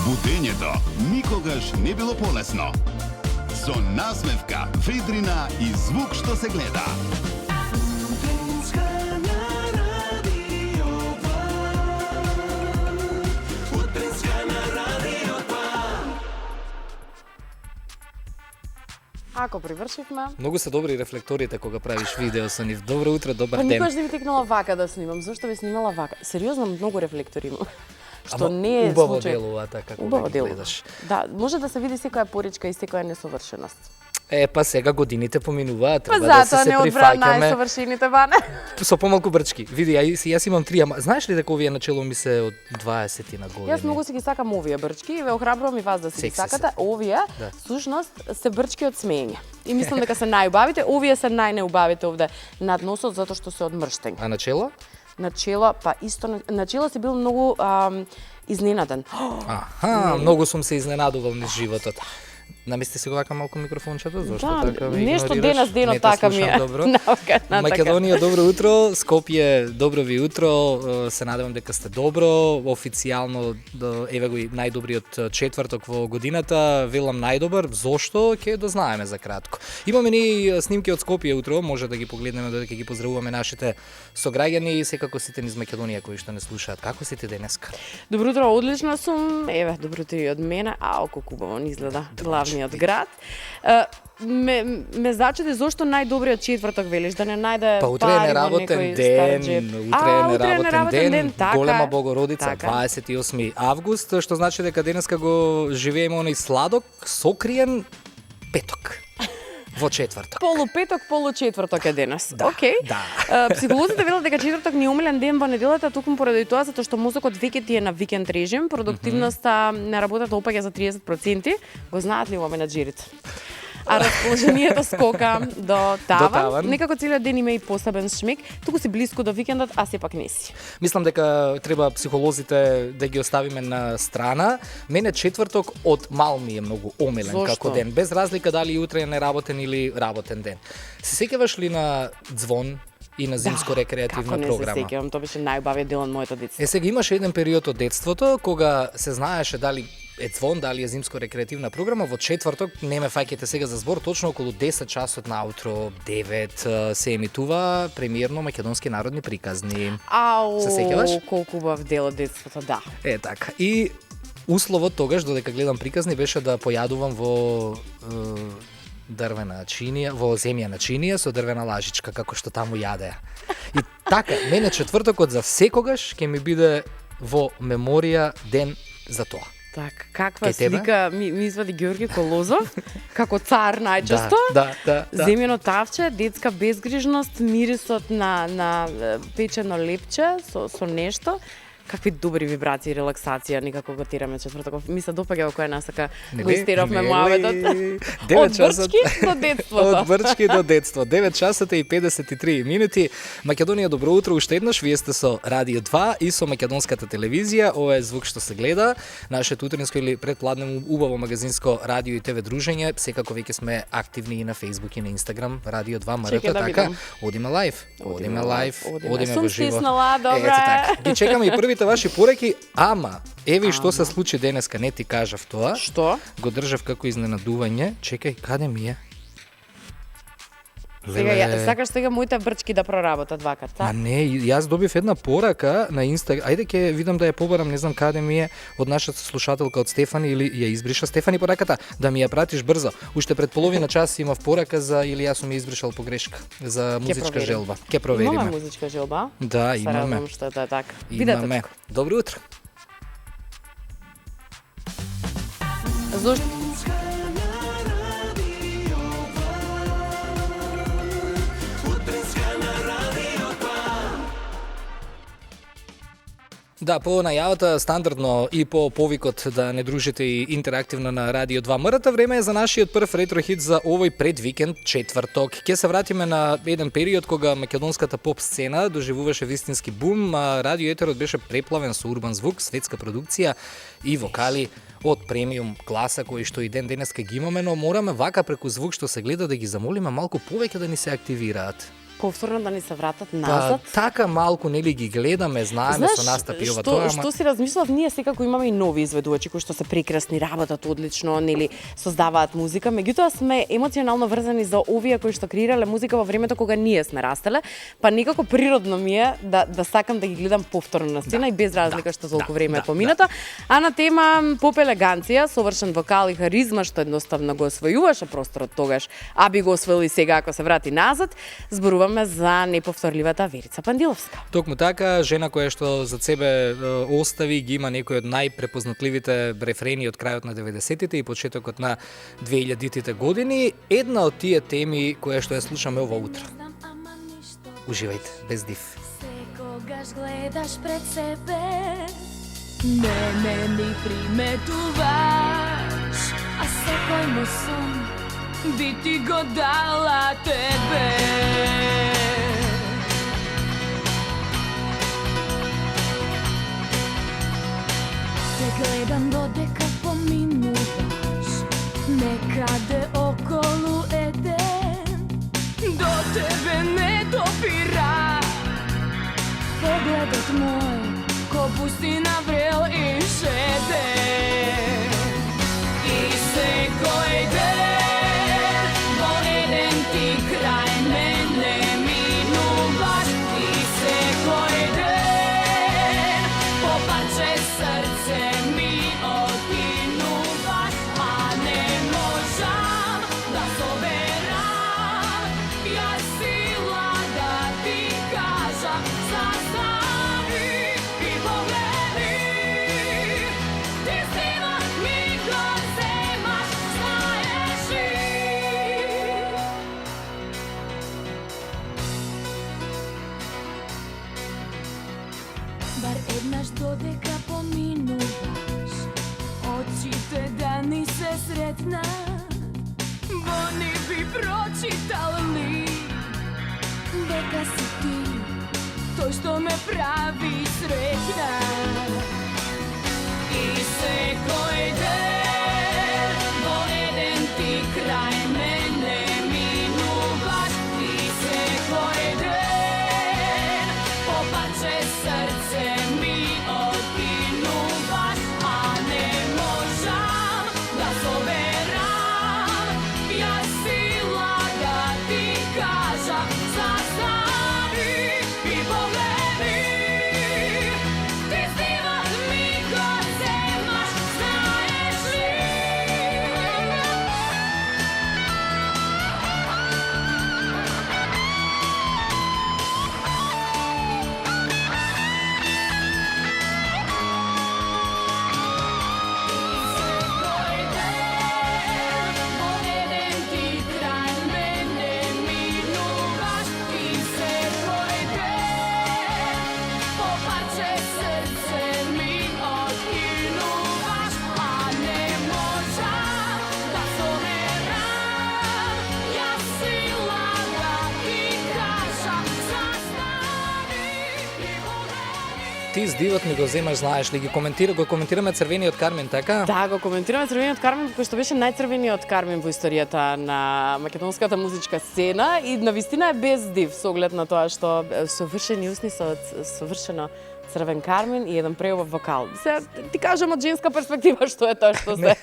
Будењето никогаш не било полесно. Со насмевка, ведрина и звук што се гледа. Ако привршивме... Многу се добри рефлекторите кога правиш видео со нив. Добро утро, добар Па ден. никош не ми текнала вака да снимам. Зошто би снимала вака? Сериозно, многу рефлектори имам. Што Ама не е убаво случај. делува така Убаво кога ги делува. гледаш. Да, може да се види секоја поричка и секоја несовршеност. Па сега годините поминуваат, Па треба да затоа се не одбра прифаќаме најсовршените ване. со помалку брчки. Види, јас имам 3, ама знаеш ли дека овие начело ми се од 20 на години? Јас многу си ги сакам овие брчки и ве охрабрувам и вас да си ги Секси сакате. се. Овие, Да. сушност, се брчки од смеење. И мислам дека се најубавите, овие се најнеубавите овде над носот затоа што се од мрштење. А начело? Начело, па исто начело си бил многу изненаден. Аха, многу сум се изненадувал низ животот. Намести си го вака малку микрофончето, зашто Да, така ме нешто игнорираш? денес денот Не те така ми слушам е. добро. Така. Македонија, добро утро. Скопје, добро ви утро. Се надевам дека сте добро. Официјално, еве го и најдобриот четврток во годината. Велам најдобар, зошто? Ќе дознаеме за кратко. Имаме ни снимки од Скопје утро, може да ги погледнеме додека ги поздравуваме нашите сограѓани и секако сите низ Македонија кои што не слушаат. Како сите денеска? Добро утро, одлично сум. Еве, добро утро и од мене. Колку убаво ни изгледа главниот град. Ме зачуди зошто најдобриот четврток велиш да не најде Па утре е пари во неработен некој ден, стар джеп. утре е неработен ден, така, голема Богородица, така. 28 август, што значи дека денеска го живееме оној сладок, сокриен петок во четврток. Полупеток, получетврток е денес. Да, Океј. да. Психолозите велат дека четврток не е омилен ден во неделата, токму поради тоа затоа што мозокот веќе ти е на викенд режим, продуктивноста на работата опаѓа за 30%. Го знаат ли ова менаџерите? А расположението скока до таван. таван. Некако целиот ден има и посебен шмек, туку си блиску до викендот, а сепак не си. Мислам дека треба психолозите да ги оставиме на страна. Мене четврток од мал ми е многу омилен Зошто? како ден, без разлика дали утре е неработен или работен ден. Се сеќаваш ли на Ѕвон и на зимско рекреативна Како не програма? се сеќавам, тоа беше најубавиот дел од моето детство. Сега имаше еден период од детството кога се знаеше дали е Ձвон, дали е зимско рекреативна програма, во четврток, не ме фаќате сега за збор, точно околу 10 часот наутро, 9 се емитува премиерно македонски народни приказни. Ау, Се сеќаваш? колку убав дел од детството, да. Е така. И условот тогаш додека гледам приказни беше да појадувам во дрвена чинија, во земјана чинија со дрвена лажичка, како што таму јадеа. И така, мене четвртокот за секогаш ќе ми биде во меморија ден за тоа. Така, каква Кај тебе? слика ми извади Ѓорги Колозов, како цар најчесто. Да. Земјано тавче, детска безгрижност, мирисот на печено лепче со нешто. Какви добри вибрации и релаксација, никако го тираме четвртоков. Ми се допаѓа во која насака го истеровме муаветот. Од брчки до детството. Од брчки до детство. 9 часот и 53 минути. Македонија, добро утро уште еднаш. Вие сте со Радио 2 и со македонската телевизија. Ова е звук што се гледа. Нашето утринско или предпладне убаво магазинско радио и ТВ дружење. Секако веќе сме активни и на Facebook и на Instagram. Радио 2 МРТ, Чекај да така. видам. Одиме лајв. Одиме во Сум живо. стиснала, добре. Ето така. Ги чекаме и првите ваши пораки, ама еве и што се случи денеска, не ти кажав тоа. Што? Го држав како изненадување. Чекај, каде ми е? Сега, сакаш сега моите брчки да проработат вака, А така? не, јас добив една порака на Инстаграм. Ајде ќе видам да ја побарам, не знам каде ми е, од нашата слушателка од Стефани или ја избриша Стефани пораката, да ми ја пратиш брзо. Уште пред половина час имав порака за или јас сум ја избришал погрешка за музичка проверим. желба. Ќе провериме. Имаме музичка желба? Да, Се имаме. радувам што е тоа така. Имаме. Добро утро. Зошто? Да, по најавата стандардно и по повикот да не дружите и интерактивно на Радио 2 МРТ, време е за нашиот прв ретро хит за овој предвикенд четврток. Ќе се вратиме на еден период кога македонската поп сцена доживуваше вистински бум, а радио етерот беше преплавен со урбан звук, светска продукција и вокали од премиум класа кои што и денеска ги имаме, но мораме вака преку звук што се гледа да ги замолиме малку повеќе да ни се активираат. повторно да ни се вратат назад. Така малку нели ги гледаме, знаеме со настапи ова тоа, што си размислав, ние секако имаме и нови изведувачи кои што се прекрасни, работат одлично, нели создаваат музика, меѓутоа сме емоционално врзани за овие кои што креирале музика во времето кога ние сме растеле, па некако природно ми е да сакам да ги гледам повторно на сцена и без разлика што толку време е поминато. А на тема поп елеганција, совршен вокал и харизма што едноставно го освојуваше просторот тогаш, а би го освоили сега ако се врати назад, зборуваме за неповторливата Верица Пандиловска. Токму така, жена која што за себе остави, ги има некои од најпрепознатливите рефрени од крајот на 90-тите и почетокот на 2000-тите години. Една од тие теми која што ја слушаме ова утро. Уживајте, без див. Секогаш гледаш пред себе, не ни приметуваш, а секој мој сон би ти го дала тебе. Те гледам додека поминуваш, некаде околу еден, до тебе не допира. Погледот мој, ко пустина врел и жеден. И секој ден, во еден ти крај мене минуваш. И секој ден, по парче срце ми откинуваш. А не можам да соберам јас сила да ти кажам. Застави и погледни, ти сила ми го земаш, знаеш ли? Бар еднаш додека поминуваш, очите да ни се сретна, во ни би прочитал ли дека си ти тој што ме прави среќна. И секој ден во еден ти крај мене минуваш. И секој ден по парче срце ми откинуваш. А не можам да соберам јас сила да ти кажам. Застави и погледни, ти сила ми го земаш, знаеш ли? Секој ден во еден ти крај мене минуваш. И секој ден по парче срце ми откинуваш. А не можам да соберам јас сила да ти кажам. Застави и погледни. Ти здивот ми го земаш, знаеш ли, го коментираме Црвениот Кармен, така? Да, го коментираме Црвениот Кармен, кој што беше најцрвениот Кармен во историјата на македонската музичка сцена и навистина е без див со оглед на тоа што совршени усни со совршено црвен Кармен и еден преубав вокал. Се ти кажам од женска перспектива што е тоа што се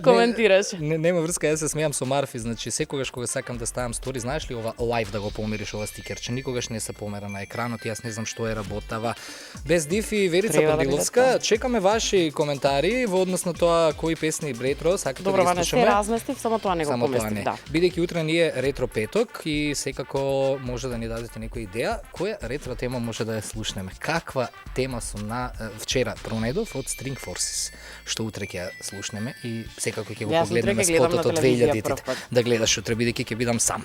коментираш. Нема врска, јас се смеам со Марфи, значи секогаш кога сакам да ставам стори, знаеш ли ова лайв да го помериш ова стикерче, никогаш не се помера на екранот, јас не знам што е работава. Без див и Верица Треба да Пандиловска, гледам. чекаме ваши коментари во однос на тоа кои песни ретро сакате Добро, да не ги се слушаме. разместив, само тоа не го Само тоа поместив, не. да. Бидејќи утре ни е ретро петок и секако може да ни дадете некоја идеја која ретро тема може да ја слушнеме. Каква тема сум на вчера пронедов од String Forces, што утре ќе ја слушнеме и секако ќе го Јас утре погледнеме ќе гледам на спотот од телевизија 2000-тите. прв пат. Да гледаш утре, бидејќи ќе бидам сам.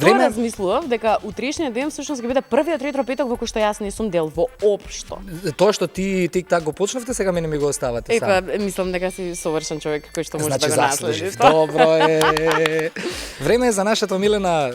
Тоа размислував дека утрешниот ден всушност ќе биде првиот ретро петок во кој што јас не сум дел воопшто. Тоа што ти так го почнавте, сега мене ми го оставате сам. Епа, мислам дека си совршен човек кој што може Значи да го наследи. заслужив. Добро е. Време е за нашата омилена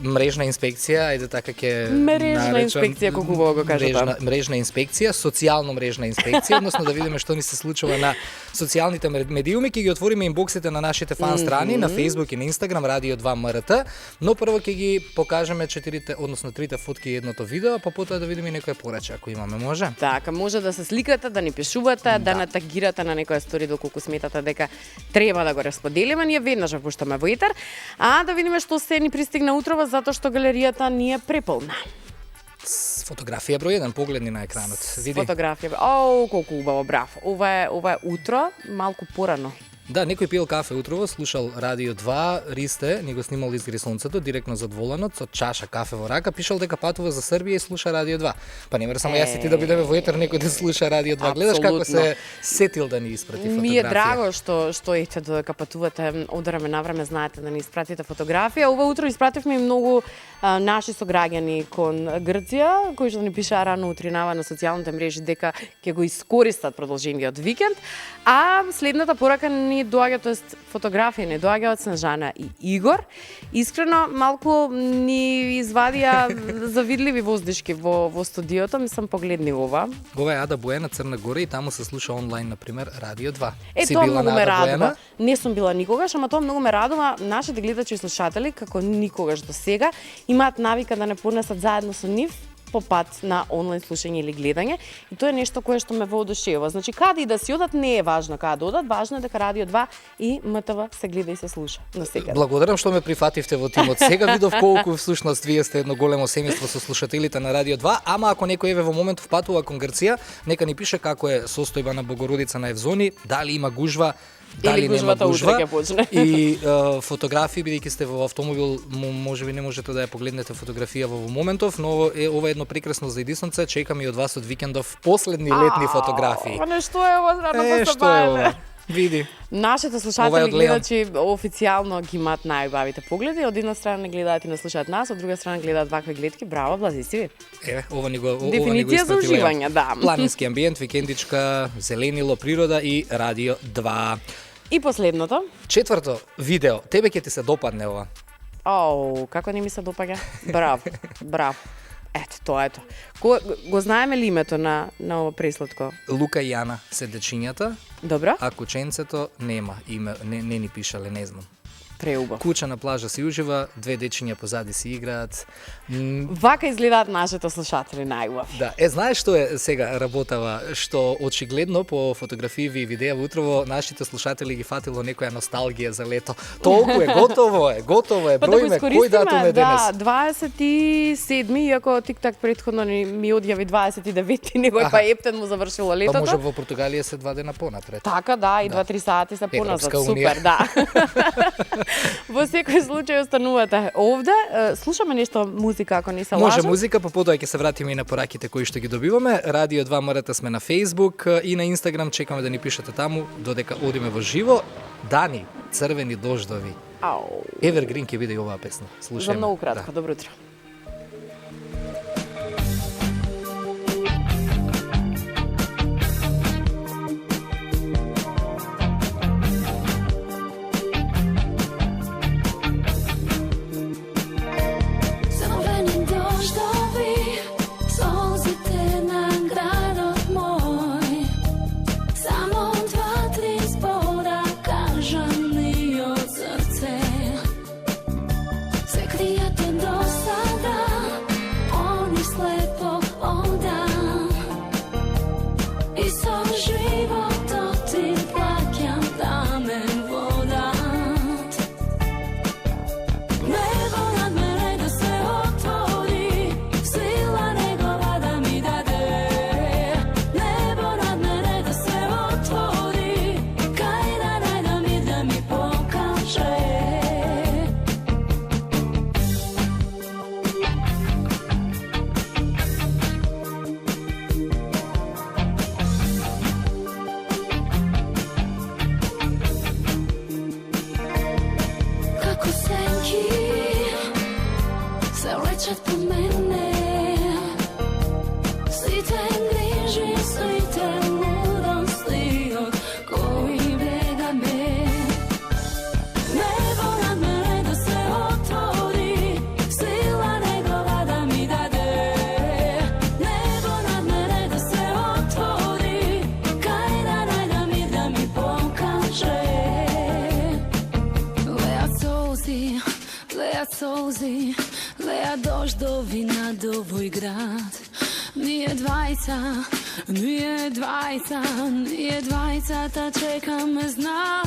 мрежна инспекција, ајде така ќе Мрежна наречам. инспекција, колку убаво го кажа тоа. мрежна инспекција, социјално мрежна инспекција, односно да видиме што ни се случува на социјалните медиуми, ќе ги отвориме инбоксите на нашите фан страни на Facebook и на Instagram Radio 2 МРТ, но прво ќе ги покажеме 3 фотки и едното видео, па потоа да видиме некоја порача ако имаме, може? Така, може да се сликате, да ни пишувате, да натагирате на некоја стори доколку сметате дека треба да го расподелиме, ние веднаш го пуштаме во етер, а да видиме што се ни пристигна утрово затоа што галеријата ни е преполна. Фотографија број 1, погледни на екранот. Види. Фотографија. О, колку убаво, браво. Ова е утро, малку порано. Да, некој пил кафе утрово, слушал Радио 2, Ристе, ни го снимал изгри сонцето, директно зад воланот, со чаша кафе во рака, пишал дека патува за Србија и слуша Радио 2. Па не мора само јас и ти да бидеме во етер, некој да слуша Радио 2. Гледаш како се сетил да ни испрати фотографија. Ми е драго што ете додека патувате од време на време, знаете да ни испратите фотографија. Ова утро испративме и многу наши сограѓани кон Грција, кои што ни пишаа рано утринава на социјалните мрежи дека ќе го искористат продолжениот викенд, а следната порака ни доаѓа, тоест фотографија не доаѓа од Снежана и Игор. Искрено малку ни извадија завидливи воздишки во студиото, мислам погледни ова. Ова е Ада Боена, Црна Гора и таму се слуша онлайн на пример Радио 2. Е, тоа многу ме радува. Не сум била никогаш, ама тоа многу ме радува. Нашите гледачи и слушатели како никогаш до сега имаат навика да не понесат заедно со нив по пат на онлайн слушање или гледање, и тоа е нешто кое што ме воодушевува. Значи каде и да си одат не е важно каде да одат, важно е дека Радио 2 и МТВ се гледа и се слуша на сега. Благодарам што ме прифативте во тимот. Сега видов колку всушност вие сте едно големо семејство со слушателите на Радио 2, ама ако некој еве во моментов патува кон Грција, нека ни пише како е состојба на Богородица на Евзони, дали има гужва, дали нема гужва, и фотографии, бидејќи сте во автомобил, можеби не можете да ја погледнете фотографија во моментов, но ова е едно прекрасно заидисонце, чекам и од вас од викендов последни летни фотографии. Ама што е ова рано што е ова? Види. Нашите слушатели гледачи официјално ги имаат најубавите погледи, од една страна не гледаат и не слушаат нас, од друга страна гледаат вакви гледки. Браво, блазисти ви. Еве, ова ни го дефиниција за уживање, да. Планински амбиент, викендичка, зеленило, природа и Радио 2. И последното. Четврто видео. Тебе ќе ти се допадне ова. Оу, како не ми се допаѓа? Браво, браво. Ето, тоа ето. Го знаеме ли името на ова пресладко? Лука и Јана се дечињата. Добро. А кученцето нема име, не ни пишале, не знам. Преубав. Куча на плажа си ужива, две дечиња позади си играат. Вака изгледаат нашите слушатели најубав. Да, знаеш што е сега работава, што очигледно по фотографии и видеа утрово нашите слушатели ги фатило некоја носталгија за лето. Толку е, готово е, броиме, кој датум е денес? Да, 27, иако тик-так претходно ми одјави 29, негој па ептен му завршило летото. Па може во Португалија се 2 дена понапред. Така, да, и 2-3 сати се поназад. Супер, да. Во секој случај останувате овде. Слушаме нешто музика, ако не се лажам. Може музика, па потоа ќе се вратиме и на пораките кои што ги добиваме. Радио 2 МРТ сме на Facebook и на Instagram, чекаме да ни пишете таму додека одиме во живо. Дани, црвени дождови. Ау. Evergreen ќе биде и оваа песна. Слушајме. За многу кратко, добро утро. Sve krijate dosta noći leja doždovi nad ovoj grad. Nije dvajca, ta čeka me znak.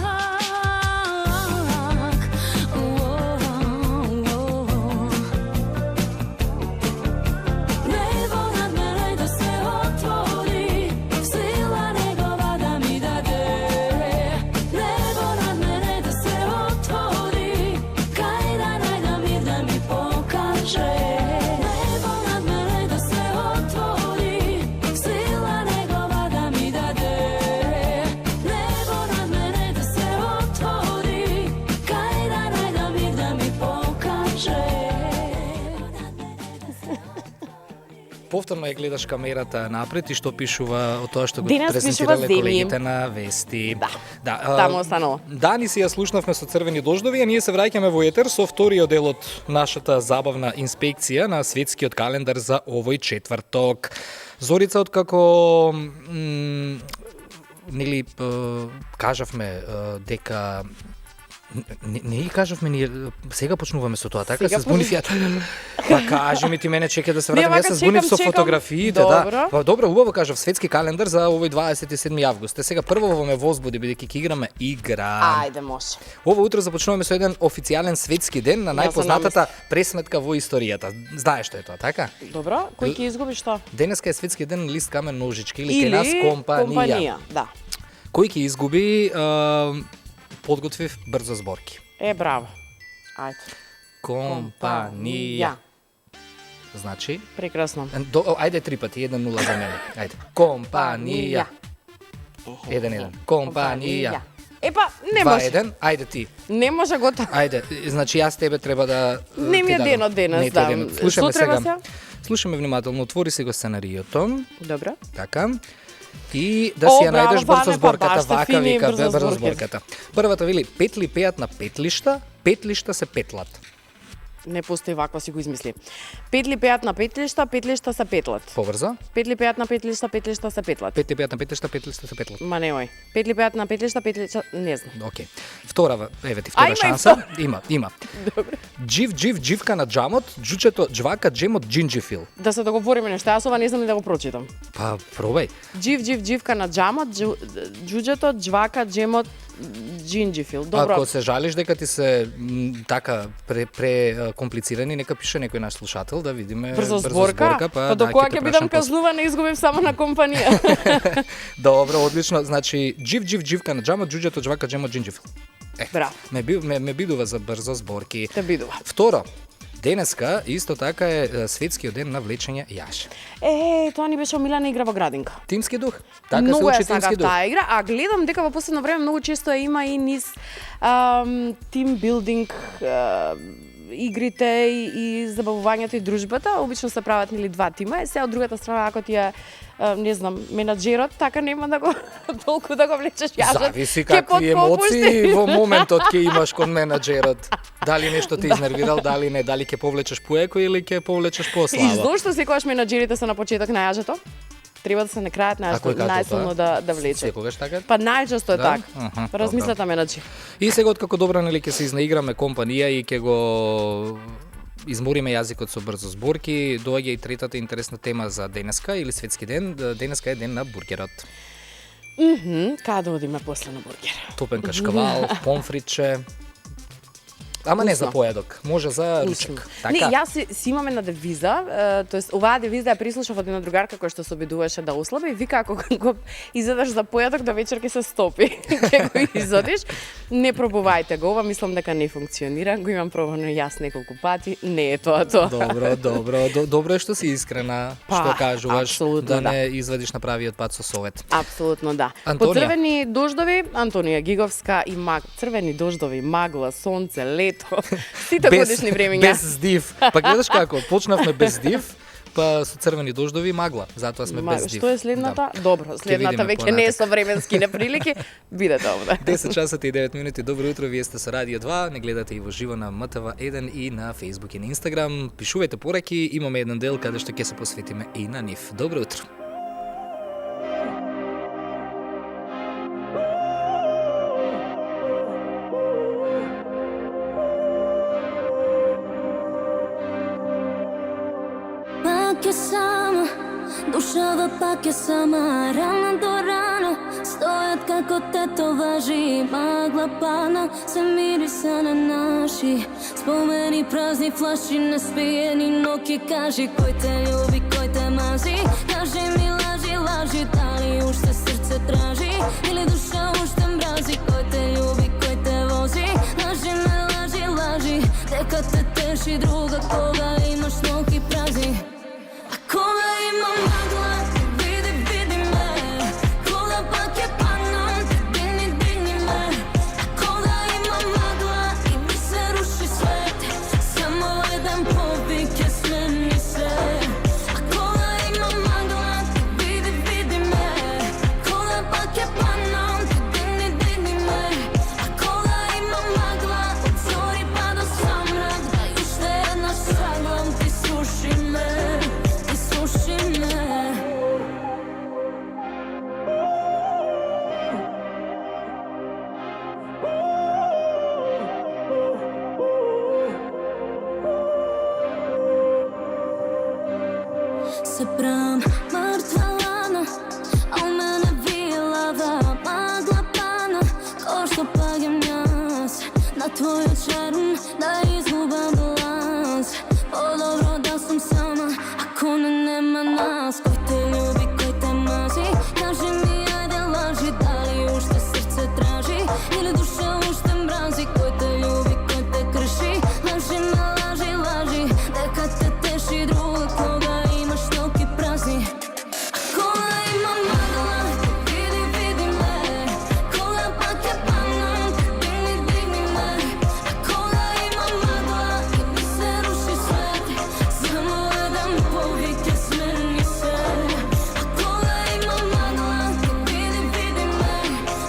Повторно ја гледаш камерата напред и што пишува од тоа што го Денес пишува презентирале Земи. колегите на Вести. Да, таму останало. Дани си ја слушнавме со црвени дождови, а ние се враќаме во етер со вториот дел од нашата забавна инспекција на светскиот календар за овој четврток. Зорица, откако нели кажавме дека не ги кажавме, ние сега почнуваме со тоа, така Сега се збунив ја. Па кажи ми ти мене чекај да се вратам, вака јас се збунив со чекам. фотографиите, Добро. да. Па добро, убаво кажав, светски календар за овој 27 август. Сега прво ме возбуди бидејќи ќе играме игра. Ајде, може. Ово утро започнуваме со еден официјален светски ден на Јас најпознатата пресметка во историјата. Знаеш што е тоа, така? Добро, кој ќе изгуби што? Денеска е светски ден лист камен ножички или ке нас компанија. Да. Кој ќе изгуби подготвив брзо зборки. Браво. Ајде. Компанија. Значи, Прекрасно. ајде 3 пати, 1-0 за мене. Ајде. Компанија. 1-1. Компанија. Епа, не може. 2-1. Ајде ти. Не може готово. Ајде, значи јас тебе треба да Не ми е ти дадам. денот денес, Не ти е да. денот. Слушаме Што треба сега. сега? Слушаме внимателно, отвори си го сценариото. Добро. Така. И да си ја браво, најдеш Ване, брзо зборката, па баш сте вака фини, вика брзо брзо зборки. зборката. Првата вели петли пеат на петлишта, петлишта се петлат. Не постои вакво, си го измисли. Петли пеат на петлишта, петлишта се петлат. Побрзо. Петли пеат на петлишта, петлишта се петлат. Петли пеат на петлишта, петлишта се петлат. Ма немој. Петли пеат на петлишта, петлишта, не знам. Океј. Втора, еве ти втора има и шанса. втора. Има. Дживка на джамот, джучето джвака, джемот джинџифил. Да се договориме нешто, јас ова не знам ни да го прочитам. Па пробај. Дживка на джамот, джуџето, джвака, джемот, джинџифил. Добро. Ако се жалиш дека ти се така комплицирани, нека пише некој наш слушател да видиме Брзо зборка, па до да, кога те ќе прашам бидам после. казнувана, изгубив само на компанија. Добро, одлично. Значи, дживка на джамот, джуџето, джвака, джемот джинџифил. Браво. Ме бидува за брзо зборки. Те бидува. Второ, денеска исто така е светскиот ден на влечење јаш. Тоа ни беше омилена игра во градинка. Тимски дух. Така Многу се ја учи тимски сакав дух. таа игра, а гледам дека во последно време многу често ја има и низ тим билдинг игрите и забавувањето и дружбата. Обично се прават нели два тима, се од другата страна ако ти е не знам, менаџерот, така нема да го толку да го влечеш јажот. Зависи Ќе какви попушти. емоции во моментот ќе имаш кон менаџерот. Дали нешто те изнервирал, дали не, дали ќе повлечеш поеко или ќе повлечеш И послава. зошто секогаш менаџерите се на почеток на јажето? Треба да се на крајот на Ако е јажето, како најсилно тоа? да влече. Секогаш така? Па најчесто е Да? така. Аха, Размислете менаџер. И сега откако добро нели ќе се изнаиграме компанија и ќе го измориме јазикот со брзо зборки, доаѓа и третата интересна тема за денеска или светски ден. Денеска е ден на бургерот. Каде да одиме после на бургер? Топен кашкавал, помфриче. Ама не за поедок, може за ручек. Така. Не, јас си имам една девиза, тоест оваа девиза ја прислушав од една другарка која што се обидуваше да ослаби и вика ако го изедеш за поедок до вечер ќе се стопи. Ќе го изодиш, не пробувајте го, ова мислам дека не функционира, го имам пробано јас неколку пати, не е тоа тоа. Добро е што си искрена, Па, што кажуваш, апсолутно, да не извадиш на правиот пат со совет. Апсолутно да. Антонија. По црвени дождови, Антонија Гиговска и црвени дождови, магла, сонце, лето, сите годишни времиња. Без здив. Па гледаш како, почнавме без здив, па со црвени дождови и магла, затоа сме без здив. Што е следната? Да. Добро, следната видиме веќе не е понатак. со временски неприлики. Бидете овде. 10 часот и 9 минути. Добро утро, вие сте со Радио 2. Не гледате и во живо на МТВ1 и на Facebook и на Instagram. Пишувајте пораки, имаме еден дел каде што ќе се посветиме и на нив. Добро утро. Душава пак е сама, рана до рана. Стојат како тетоважи, магла пана. Се мириса на наши спомени, празни флаши, неспиени ноки. Кажи кој те љуби, кој те мази. Кажи ми лажи, лажи, дали уште срце тражи или душа уште мрази. Кој те љуби, кој те вози. Лажи ме, лажи, лажи, дека те теши друга кога имаш ноки празни. А кога има магла, види, види ме. Кога пак е паднам, дигни, дигни ме. А кога има магла и ми се руши свет, само еден повик е смени се. А кога има магла, види, види ме. Кога пак е паднам, дигни, дигни ме. А кога има магла, од зори па до самрак, дај уште една шаглам, ти слуши ме. Се правам мртва лана, а у мене вилава магла пана. Ко што паѓам јас на твојот шарм, да изгубам баланс. По-добро да сум сама, ако нема нас. Кој те љуби, кој те мази. Кажи ми, ајде лажи, дали уште срце тражи или душа уште мрази. Кој те љуби, кој те крши. Лажи ме, лажи, лажи, дека те теши друга кога имаш ноки празни. А кога има магла, види, види ме. Кога пак е паднам, дигни, дигни ме. А кога има магла и ми се руши свет, само еден повик е смени се. А кога има магла, види, види ме.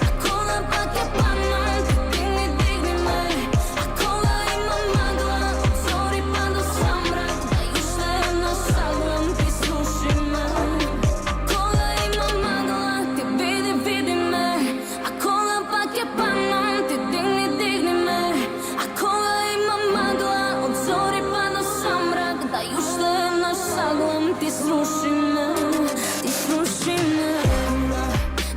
А кога пак е паднам, дигни, дигни ме. А кога има магла, од зори па до самрак, дај уште една шаглам, ти слуши ме. Кога има магла, ти види, види ме. А кога пак е паднам, ти дигни, дигни ме. А кога има магла, од зори па до самрак, дај уште една шаглам, ти слуши ме. Ти слуши ме.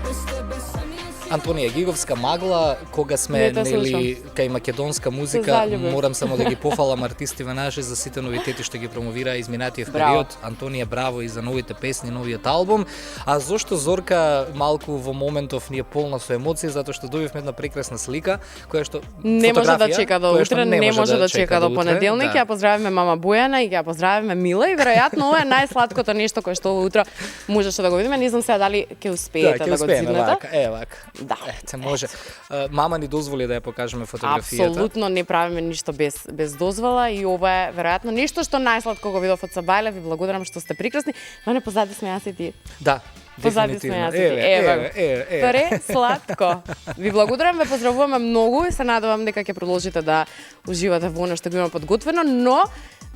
Без тебе самија си. Антонија Гиговска, Магла, кога сме Не те нели кај македонска музика, заљубив. морам само да ги пофалам артистиве наши за сите новитети што ги промовираа изминатиот Браво. период. Антонија, браво и за новите песни, новиот албум. А зошто Зорка малку во моментов ни е полна со емоции, затоа што добивме една прекрасна слика, која што Не може да фотографија, чека до која што утре, не може да чека до утре, понеделник. да. Ја поздравиме мама Бојана и ја поздравиме Мила и веројатно ова е најсладкото нешто кое што ова утро можеше да го видиме. Не знам сега дали ќе успеете ќе да го успееме зиднете. вака, вака. Да. Се може. Мама ни дозволи да ја покажеме фотографијата. Апсолутно не правиме ништо без дозвола и ова е веројатно нешто што најсладко го видов од Сабајле. Ви благодарам што сте прекрасни. Но не позади сме јас и ти. Да. Позади сме јас и ти. Еве. Пресладко. Ви благодарам, ве поздравуваме многу и се надевам дека ќе продолжите да уживате во она што го имаме подготвено, но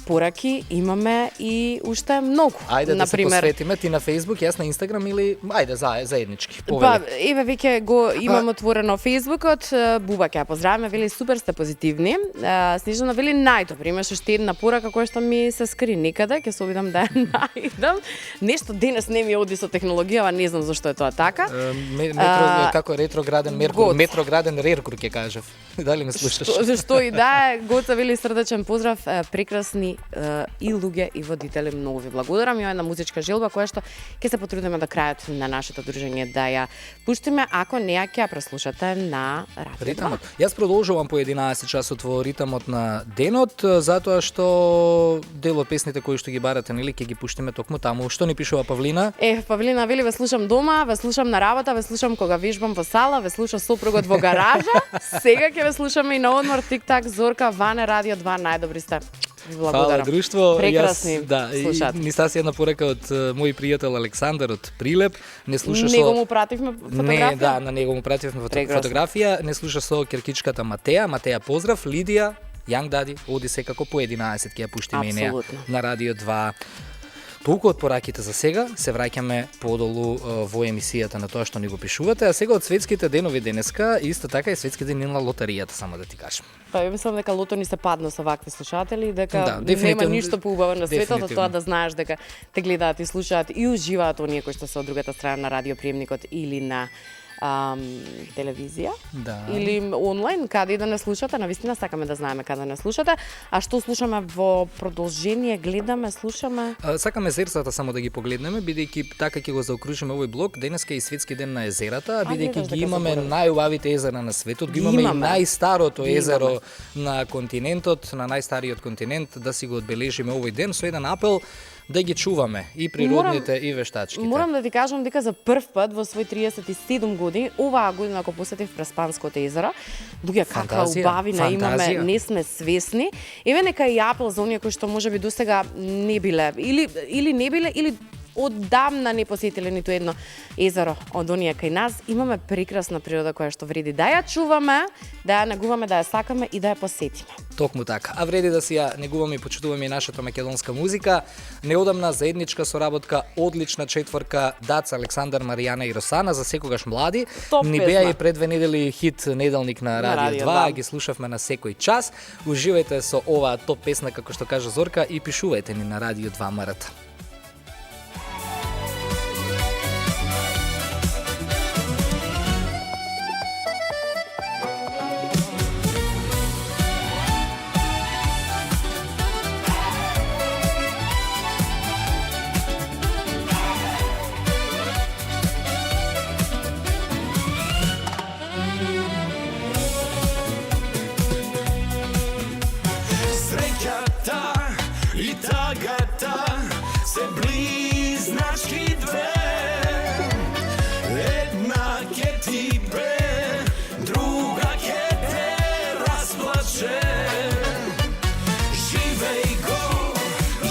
пораки имаме и уште многу. Ајде да се Например, посветиме ти на Facebook, јас на Instagram или ајде заеднички. Па, Повели. еве веќе го имам отворено Фејсбукот. Буба ќе ја поздравиме, вели супер сте позитивни. Снежана вели најдобри. Имаше уште една порака која што ми се скри некаде, ќе се обидам да ја најдам. Нешто денес не ми оди со технологија, не знам зашто е тоа така. Како ретрограден Год. метрограден реркур ќе кажав. Дали ме слушаш? Што и да е, Гоца вели срдечен поздрав, прекрасни и луѓе и водители, многу ви благодарам. Ја една музичка желба која што ќе се потрудиме до крајот на нашето дружење да ја пуштиме, ако не ја ќе ја преслушате на радио. Ритамот. Јас продолжувам по 11 часот во ритамот на денот, затоа што дел од песните кои што ги барате, нели, ќе ги пуштиме токму таму. Што ни пишува Павлина? Павлина вели, ве слушам дома, ве слушам на работа, ве слушам кога вежбам во сала, ве слуша сопругот во гаража. Сега ќе ве слушаме и на одмор, тик-так, Зорка, Ване, Радио 2, најдобри сте. Ви благодарам. Фала, друштво. Прекрасни Јас, слушатели. ни стаси една порека од мој пријател Александар од Прилеп. Не слуша Него со... му пративме фотографија? Не, да, на него му пративме Прекрасно. фотографија. Не слуша со керкичката Матеја. Матеја, поздрав. Лидија, Young Daddy, оди секако по 11 ќе ја пуштиме и неја Апсолутно. на Радио 2. Толку од пораките за сега, се враќаме подолу во емисијата на тоа што ни го пишувате, а сега од светските денови денеска, исто така и светски ден на лотаријата, само да ти кажам. Па ја мислам дека лото ни се падна со вакви слушатели, дека Да, нема дефинитивно- ништо поубаво на светот од дефинитивно. тоа да знаеш дека те гледаат и слушаат и уживаат оние кои што се од другата страна на радиоприемникот или на телевизија, Да. или онлайн, каде и да не слушате, навистина сакаме да знаеме каде не слушате, а што слушаме во продолжение, гледаме, слушаме. Сакаме езерцата само да ги погледнеме, бидејќи така ќе го заокружиме овој блок. Денеска е и светски ден на езерата, бидејќи гледаш ги дека имаме заборав. најубавите езера на светот, ги Ги имаме и имаме. најстарото Ги езеро имаме. на континентот, на најстариот континент, да си го одбележиме овој ден со еден апел да ги чуваме и природните и вештачките. Морам да ти кажам дека за прв пат во свој 37 години, оваа година ако посетив Преспанското езеро, луѓе каква Фантазија, убавина имаме, фантазија. не сме свесни. Еве нека и апел за оние кои што можеби досега не биле или не биле или оддамна не посетиле ниту едно езеро од оние кај нас. Имаме прекрасна природа која што вреди да ја чуваме, да ја негуваме, да ја сакаме и да ја посетиме. Токму така. А вреди да си ја негуваме и почитуваме и нашата македонска музика. Неодамна заедничка соработка, одлична четворка, Дац, Александар, Маријана и Росана, за секогаш млади. Топ Ни песна. беа и пред 2 недели хит неделник на Радио Радио 2, 2. ги слушавме на секој час. Уживајте со оваа топ песна, како што кажа Зорка, и пишувајте ни на Радио 2 МРТ. Среќата и тагата се близначки две. Една ќе ти бе, друга ќе те расплаче. Живеј го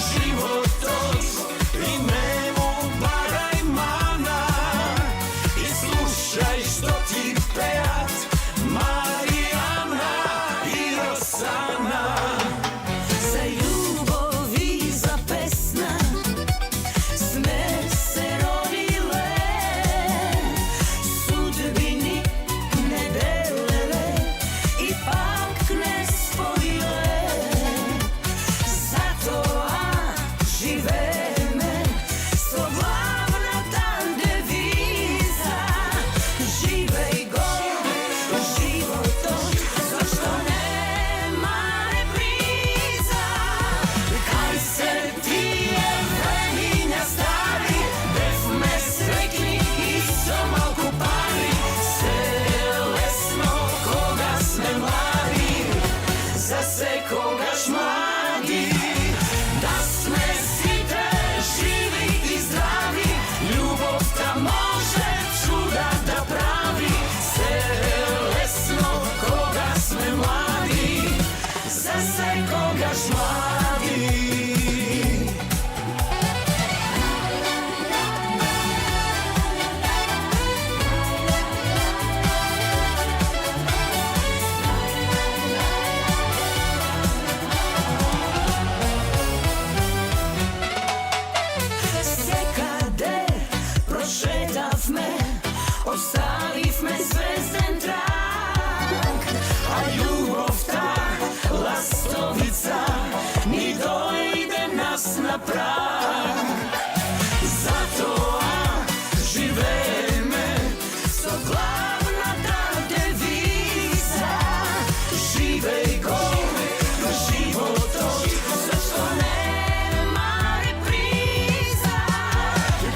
животот и не му барај мана. И слушај што ти пеат Маријана и Росана. За љубов и за песна сме се родиле, судбини не делеле и пак не споиле. Затоа живееме со главната девиза: живеј го животот, зашто нема реприза. Кај се тие времиња стари, бевме среќни и со малку пари. Се лесно кога сме млади, за секогаш млади. Да сме сите живи и здрави, љубовта може чуда да прави. Се лесно кога сме млади, за секогаш млади. Секаде прошетавме, оставивме звезден траг, а љубовта, ластовица, ни дојде нас на праг. Затоа живееме со главната девиза: живеј го животот, зашто нема реприза.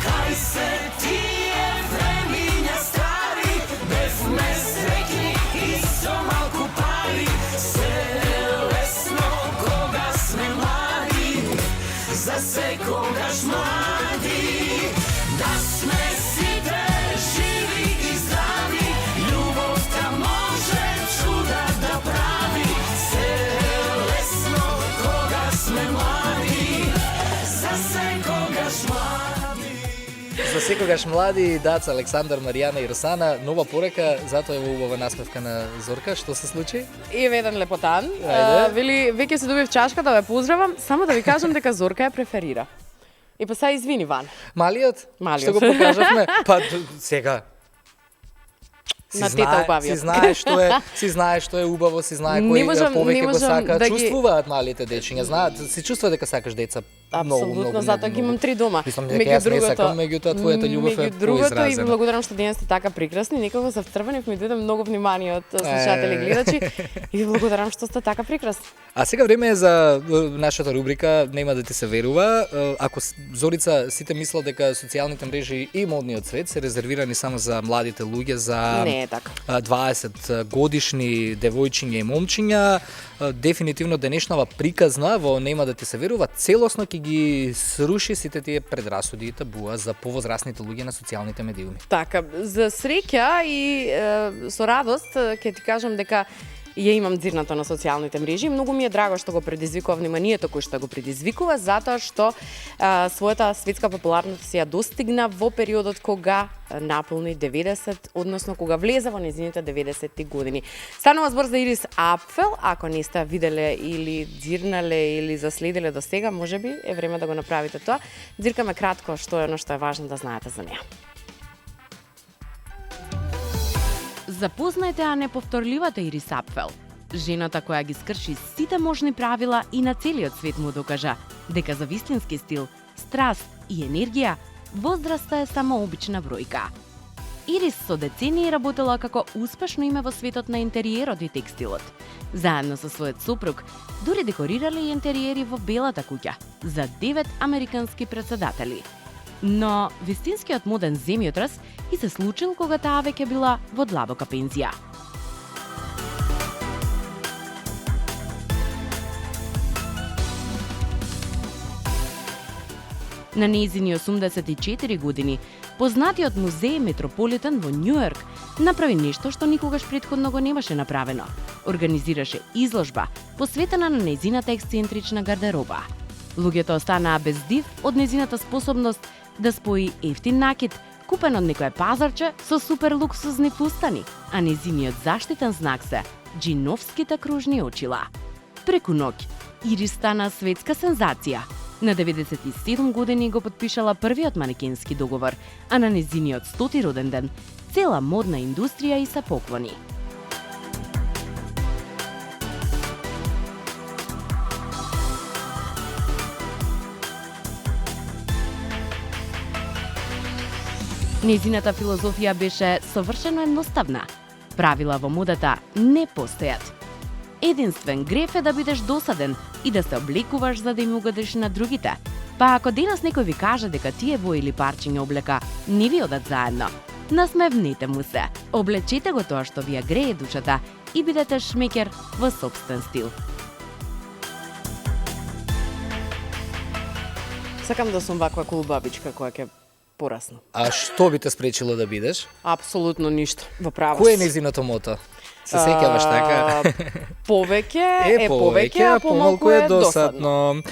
Кај се тие времиња стари, бевме среќни и со малку пари. Се лесно кога сме млади, за секогаш млади. Да сме сите живи и здрави, љубовта може чуда да прави. Се лесно кога сме млади, за секогаш млади. За секогаш млади, Дац, Александар, Маријана и Росана, нова порека, затоа е убава насмевка на Зорка. Што се случи? Еве еден лепотан. Ајде. Вели, веќе се добив чашка да ве поздравам, само да ви кажам дека Зорка ја преферира. И па сега извини Ван. Малиот? Малиот. Што го покажавме? Па сега На тета убавиот. си знаеш што е убаво, си знае Не кој можам- повеќе не го можам сака. да ги- Чувствуваат малите дечиња, знаат, се чувствува дека сакаш деца. Апсолутно, затоа ги имам 3 дома. Мислам дека јас не сакам, меѓутоа твојата љубов е меѓу другото и поизразена. благодарам што денес сте така прекрасни, некако се втрванив, ми дојде многу внимание од слушатели и гледачи и ви благодарам што сте така прекрасни. А сега време е за нашата рубрика Нема да ти се верува. Ако Зорица сите мислат дека социјалните мрежи и модниот свет се резервирани само за младите луѓе, за Не е така. 20 годишни девојчиња и момчиња, дефинитивно денешнава приказна во Нема да ти се верува целосно ќе ги сруши сите тие предрасуди и табуа за повозрасните луѓе на социјалните медиуми. Така, за среќа и со радост ќе ти кажам дека ја имам дзирната на социјалните мрежи. Многу ми е драго што го предизвикува вниманието кој што го предизвикува, затоа што својата светска популарност ја достигна во периодот кога наполни 90, односно кога влезе во незините 90-ти години. Станува збор за Ирис Апфел, ако не сте виделе или дзирнале или заследиле до сега, можеби е време да го направите тоа. Дзиркаме кратко што е оно што е важно да знаете за неа. Запознајте ја неповторливата Ирис Апфел, жената која ги скрши сите можни правила и на целиот свет му докажа дека за вистински стил, страст и енергија, возраста е само обична бројка. Ирис со децении работела како успешно име во светот на интериерот и текстилот. Заедно со својот сопруг, дури декорирале и интериери во Белата куќа за 9 американски претседатели. Но вистинскиот моден земјотрес и се случил кога таа веќе била во длабока пензија. На нејзини 84 години, познатиот музеј Метрополитен во Њујорк направи нешто што никогаш претходно го немаше направено. Организираше изложба посветена на нејзината ексцентрична гардероба. Луѓето останаа без див од нејзината способност да спои ефтин накид, купен од некое пазарче со супер луксузни фустани, а нејзиниот заштитен знак се джиновските кружни очила. Преку ноќ, Ирис стана светска сензација. На 97 години го потпишала првиот манекенски договор, а на нејзиниот 100-ти роден ден цела модна индустрија и се поклони. Нејзината филозофија беше совршено едноставна. Правила во модата не постојат. Единствен греф е да бидеш досаден и да се облекуваш за да им угодиш на другите. Па ако денес некој ви каже дека тие во или парчиња облека не ви одат заедно, насмевнете му се. Облечете го тоа што ви ја грее душата и бидете шмекер во сопствен стил. Сакам да сум ваква кул бабичка која ќе порасна. А што би те спречило да бидеш? Апсолутно ништо. Во право. Кој е нејзиното мото? Се сеќаваш така? Повеќе е повеќе, а помалку е досадно.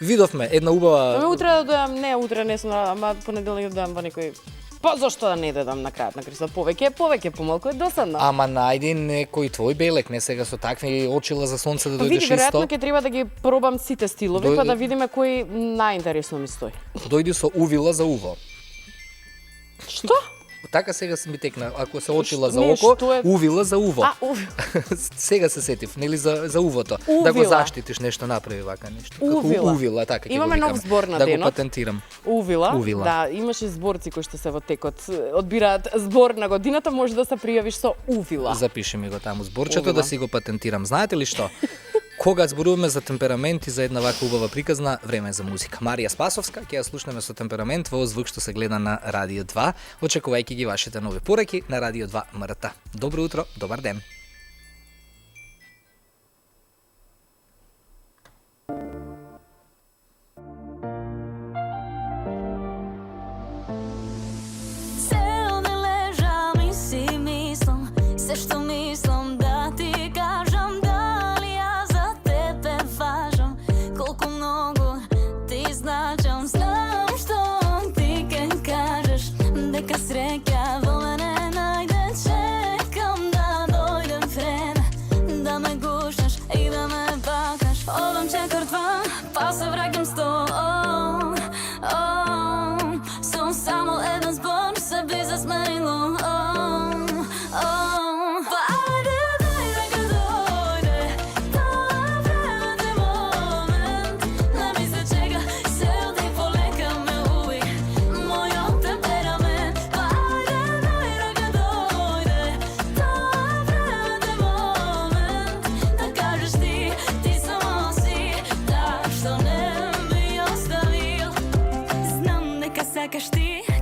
Видовме една убава... Утре да дојам, утре не сум, ама понеделник да дојам во некој... Па зашто да не додам на крајот на крстот? Повеќе е повеќе, помалку е досадно. Ама најди некој твој белек, не сега со такви очила за сонце да Па види, дојдеш исто. веројатно ќе треба да ги пробам сите стилови, па да видиме кој најинтересно ми стои. Дојди со увила за уво. Што? Така сега ми текна, ако се очила за Не, око, што е? увила за уво. А, Сега се сетив, нели за увото. Увила. Да го заштитиш нешто, направи вака нешто. Увила. Како увила, така ќе Имаме го нов викам. збор на да го денот. патентирам. Увила. Увила. Да, имаше зборци кои што се во текот одбираат збор на годината, може да се пријавиш со увила. Запиши ми го таму зборчето Увила. да си го патентирам. Знаете ли што? Кога зборуваме за темперамент и за една вака убава приказна, време е за музика. Марија Спасовска ќе ја слушнеме со темперамент во звук што се гледа на Радио 2, очекувајќи ги вашите нови пораки на Радио 2 МРТ. Добро утро, добар ден. Цел ден лежам и си мислам се што мислам да ти кажам, дали ја за тебе важам, колку многу ти значам. Знам што ти ке кажеш дека среќа во мене најде, чекам да дојде сакаш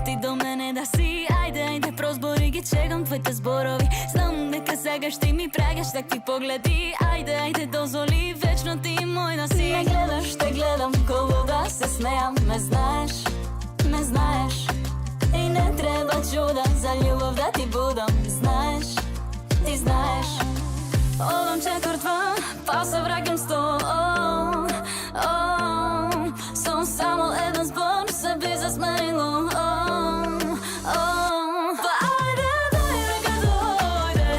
ти до мене да си. Ајде, прозбори ги чекам твоите зборови. Знам дека сакаш ти ми праќаш такви погледи. Ајде, дозволи вечно ти мој да си. Ме гледаш, те гледам, колу да се смеам. Ме знаеш. И не треба чуда за љубов да ти будам. Ти знаеш. Одам четвртва, па се враќам сто. Сум само еден збор, се би засменило. Па ајде, дојде ка дојде,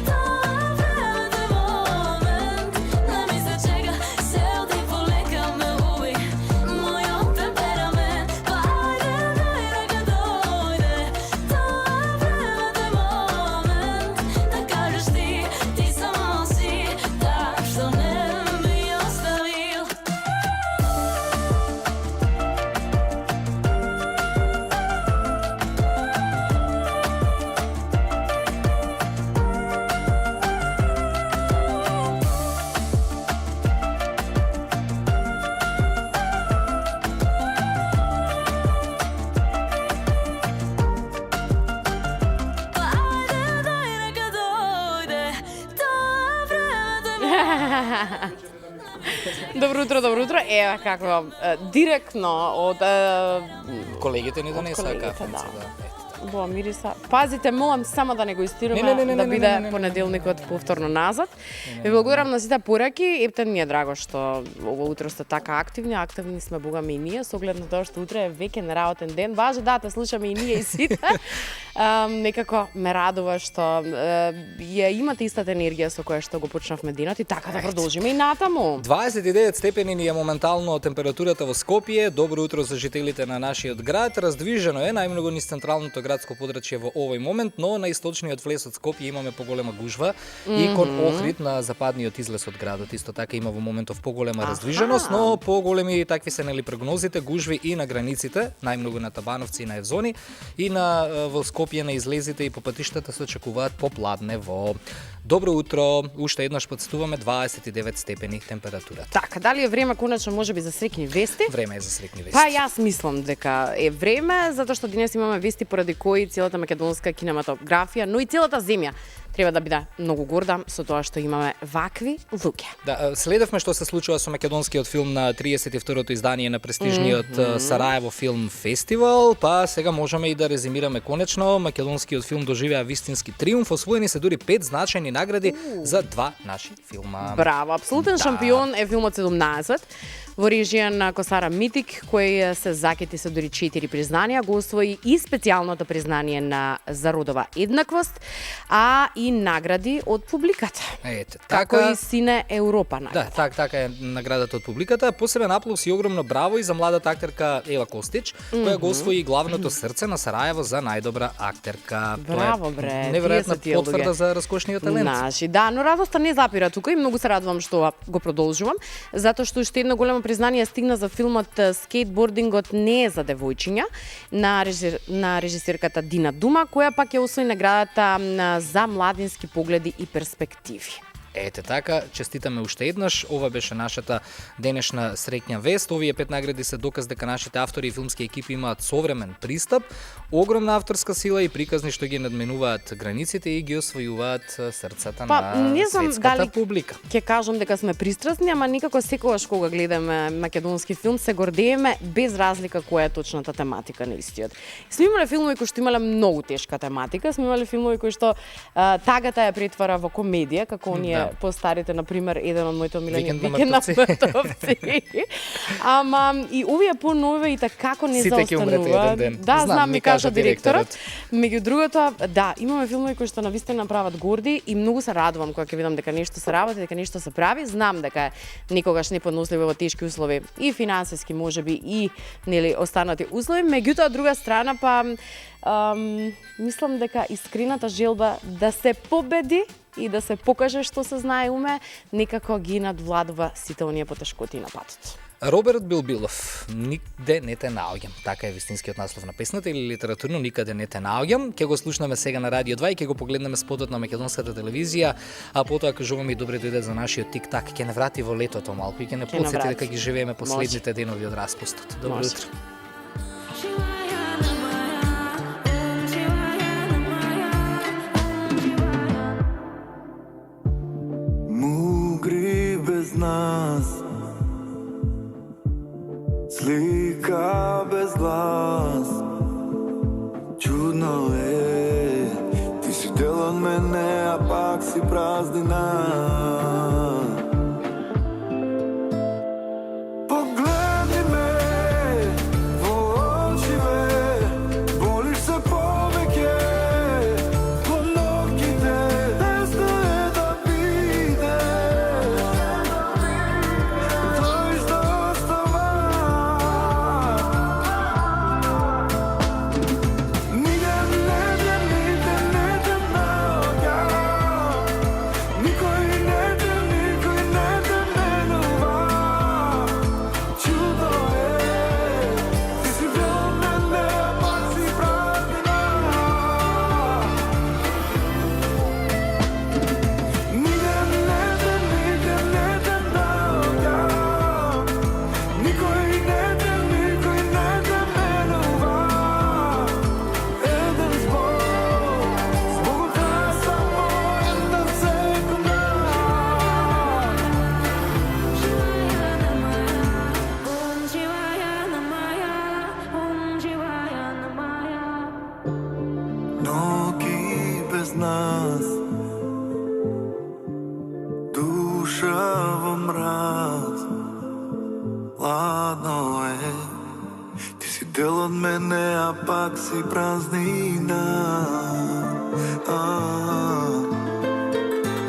тоа времето е момент. Не ми се чека, се оди полека ме уби, мојот темперамент. Па ајде, дојде ка дојде, тоа времето е момент. Да кажеш ти само си, так што не ми оставил. Па ајде, дојде ка дојде, тоа времето е момент. Добро утро. Ева како директно од Колегите ни донесаа колегите, кафенце, да. да. Во мириса. Пазите, молам само да не го истираме, да биде понеделникот повторно назад. Ви благодарам на сите пораки. Ептен ми е драго што ово утро сте така активни. Активни сме богами и ние, со оглед на тоа што утре е викенд, работен ден. Важи да те слушаме и ние и сите. Некако ме радува што ја имате истата енергија со која што го почнавме денот и така да продолжиме и натаму. 29 степени ни е моментално температурата во Скопје. Добро утро за жителите на нашиот град. Раздвижено е најмногу низ централното градско подрачје во овој момент, но на источниот влез од Скопје имаме поголема гужва и кон Охрид на западниот излез од градот. Исто така има во моментов поголема раздвиженост, но поголеми такви се нели прогнозите, гужви и на границите, најмногу на Табановци и на Евзони, и на во Скопје на излезите и по патиштата се очекуваат попладнево. Добро утро, уште еднаш подстуваме 29 степени температура. Така, дали е време конечно можеби за среќни вести? Време е за среќни вести. Па јас мислам дека е време, затоа што денес имаме вести поради кои целата македонска кинематографија, но и целата земја треба да биде многу горда со тоа што имаме вакви луѓе. Да, следевме што се случува со македонскиот филм на 32-то издание на престижниот Сараево филм фестивал, па сега можеме и да резимираме конечно. Македонскиот филм доживеа вистински триумф, освоени се дури 5 значајни награди за 2 наши филма. Браво, апсолутен шампион е филмот 17 во режија на Косара Митик, кој се закети се дури 4 признанија, го освои и специјалното признание на за родова еднаквост, а и награди од публиката. Ете, Како така и Сине Европа награда. Да, така е наградата од публиката. Посебен аплауз и огромно браво и за младата актерка Ева Костич, која го освои главното срце на Сараево за најдобра актерка. Браво, бре, неверојатна тие се тие потврда луѓе. за раскошниот талент. Наши, да, но радоста не запира тука и многу се радувам што го продолжувам, затоа што уште едно големо признание стигна за филмот Скейтбордингот не е за девојчиња на режисерката Дина Дума, која пак ја освои наградата за младински погледи и перспективи. Ете така, честитаме уште еднаш. Ова беше нашата денешна среќна вест. Овие 5 награди се доказ дека нашите автори и филмски екипи имаат современ пристап, огромна авторска сила и приказни што ги надменуваат границите и ги освојуваат срцата не на знам светската дали публика. ќе кажам дека сме пристрасни, ама никако секогаш кога гледаме македонски филм се гордееме без разлика која е точната тематика на истиот. Сме имале филмови кои што имале многу тешка тематика, сме имале филмови кои што тагата ја претвара во комедија, како оние постарите, например, еден од моите омилени Викенд на мртовци. Ама и овие понове и како не Сите ќе умрете заостанува. еден ден. Да, знам, ми кажа директорот. Меѓу другото, да, имаме филмови кои што навистина прават горди и многу се радувам кога ќе видам дека нешто се работи, дека нешто се прави. Знам дека е никогаш неподносливо во тешки услови и финансиски можеби и нели останати услови, меѓутоа од друга страна па мислам дека искрената желба да се победи и да се покаже што се знае уме, некако ги надвладува сите оние потешкоти на патот. Роберт Билбилов, никде не те наоѓам. Така е вистинскиот наслов на песната или литературно никаде не те наоѓам. Ќе го слушнеме сега на Радио 2 и ќе го погледнеме спотот на македонската телевизија, а потоа кажуваме и добре дојде за нашиот тик-так, ќе не врати во летото малку и ќе не потсети дека ги живееме последните денови од распустот. Добро утро. празнина. Погледни ме во очиве, болиш се повеќе во ноќите, тесно е да бидеш, тој што остава. Никој нас, душа во мраз. Ладно е, ти си дел од мене, а пак си празнина.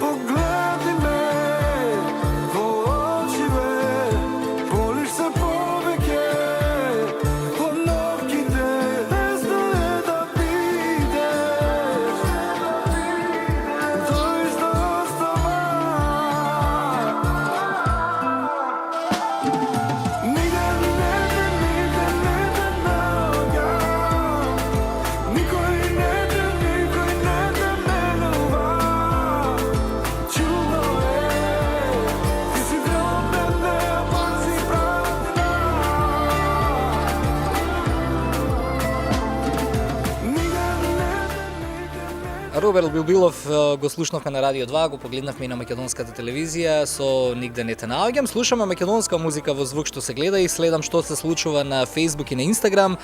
Погледни ме во очиве, болиш се повеќе во ноќите, тесно е да бидеш, тој што остава. Роберт Билбилов го слушнавме на Радио 2, го погледнавме и на македонската телевизија со Нигде не те наоѓам. Слушаме македонска музика во звук што се гледа и следам што се случува на Facebook и на Instagram.